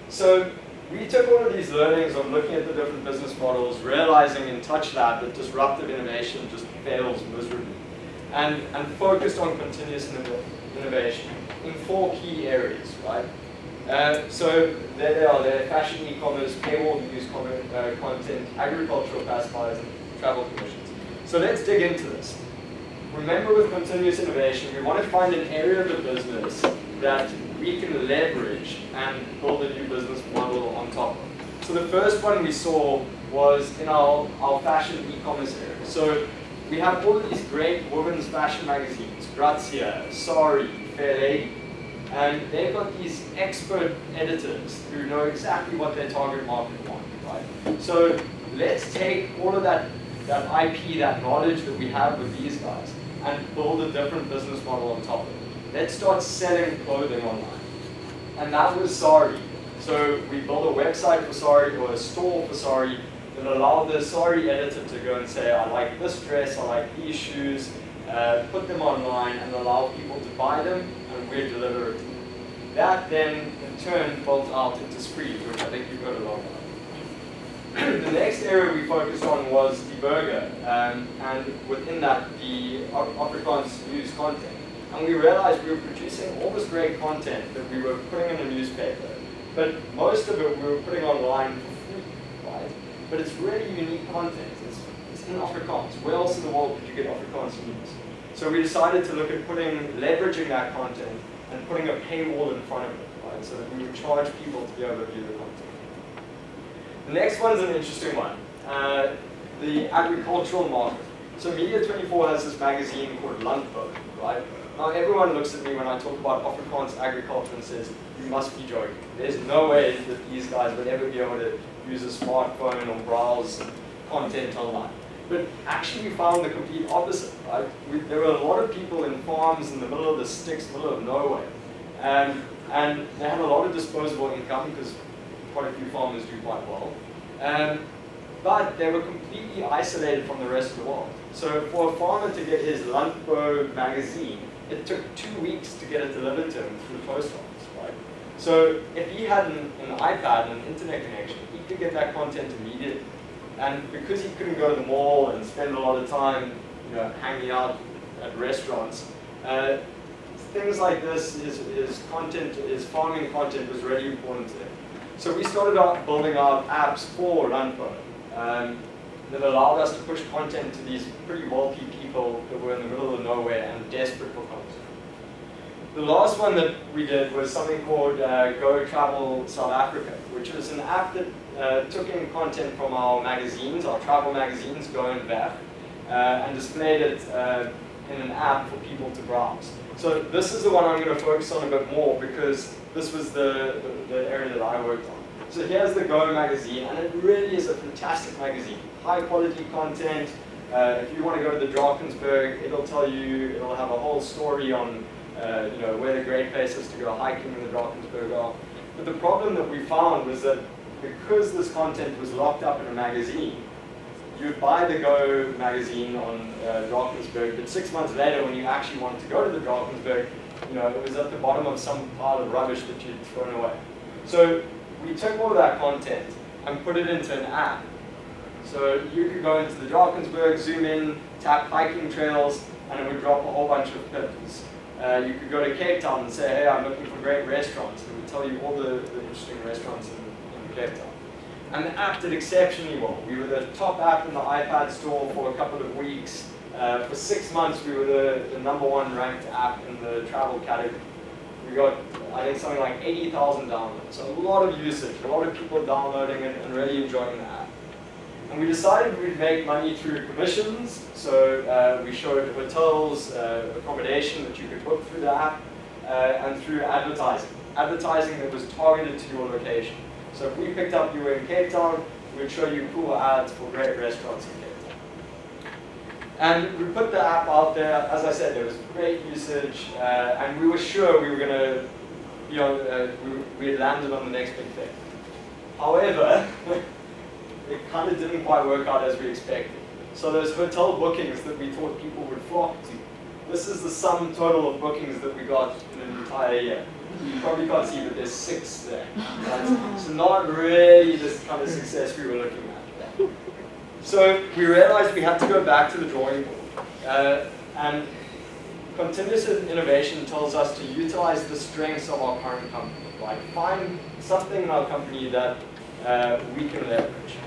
So we took all of these learnings of looking at the different business models, realizing in Touchlab that disruptive innovation just fails miserably, and focused on continuous innovation in 4 key areas, right? So there they are, they're fashion, e-commerce, paywall news content, agricultural classifiers, and travel commissions. So let's dig into this. Remember, with continuous innovation, we want to find an area of the business that we can leverage and build a new business model on top of. So the first one we saw was in our fashion e-commerce area. So we have all of these great women's fashion magazines, Grazia, Sari, Fair Lady, and they've got these expert editors who know exactly what their target market wants, right? So let's take all of that IP, that knowledge that we have with these guys, and build a different business model on top of it. Let's start selling clothing online. And that was Sari. So we built a website for Sari, or a store for Sari, that allowed the Sari editor to go and say, I like this dress, I like these shoes, put them online and allow people to buy them, and we deliver it. That then, in turn, built out into Spree, which I think you've heard a lot about. The next area we focused on was the burger, and within that, the Afrikaans news content. And we realized we were producing all this great content that we were putting in a newspaper, but most of it we were putting online for free, right? But it's really unique content. It's in Afrikaans. Where else in the world could you get Afrikaans news? So we decided to look at leveraging that content and putting a paywall in front of it, right? So that we would charge people to be able to view the content. The next one is an interesting one, the agricultural market. So Media24 has this magazine called Landbou, right? Now everyone looks at me when I talk about Afrikaans agriculture and says, you must be joking. There's no way that these guys would ever be able to use a smartphone or browse content online. But actually we found the complete opposite, right? There were a lot of people in farms in the middle of the sticks, middle of nowhere. And they had a lot of disposable income because quite a few farmers do quite well. But they were completely isolated from the rest of the world. So for a farmer to get his Landbou magazine, it took 2 weeks to get it delivered to him through the post office, right? So if he had an iPad and an internet connection, he could get that content immediately. And because he couldn't go to the mall and spend a lot of time, hanging out at restaurants, things like this, his farming content was really important to him. So we started out building out apps for Landbou that allowed us to push content to these pretty wealthy people that were in the middle of nowhere and desperate for content. The last one that we did was something called Go Travel South Africa, which was an app that took in content from our magazines, our travel magazines, Go and Weg, and displayed it in an app for people to browse. So this is the one I'm going to focus on a bit more because this was the area that I worked on. So here's the Go magazine, and it really is a fantastic magazine. High quality content. If you want to go to the Drakensberg, it'll have a whole story on where the great places to go hiking in the Drakensberg are. But the problem that we found was that because this content was locked up in a magazine, you'd buy the Go magazine on Drakensberg, but 6 months later when you actually wanted to go to the Drakensberg, it was at the bottom of some pile of rubbish that you'd thrown away. So we took all of that content and put it into an app. So you could go into the Drakensberg, zoom in, tap hiking trails, and it would drop a whole bunch of pictures. You could go to Cape Town and say, hey, I'm looking for great restaurants, and it would tell you all the interesting restaurants in Cape Town. And the app did exceptionally well. We were the top app in the iPad store for a couple of weeks. For 6 months, we were the #1 ranked app in the travel category. We got, I think, something like 80,000 downloads. So a lot of usage, a lot of people downloading it and really enjoying the app. And we decided we'd make money through commissions. So we showed hotels, accommodation that you could book through the app, and through advertising. Advertising that was targeted to your location. So if we picked up you were in Cape Town, we'd show you cool ads for great restaurants in Cape Town. And we put the app out there. As I said, there was great usage, and we were sure we were going to, we had landed on the next big thing. However, it kind of didn't quite work out as we expected. So those hotel bookings that we thought people would flock to, this is the sum total of bookings that we got in an entire year. You probably can't see, but there's 6 there. Right? So not really this kind of success we were looking at. So we realized we had to go back to the drawing board. And continuous innovation tells us to utilize the strengths of our current company. Like find something in our company that we can leverage.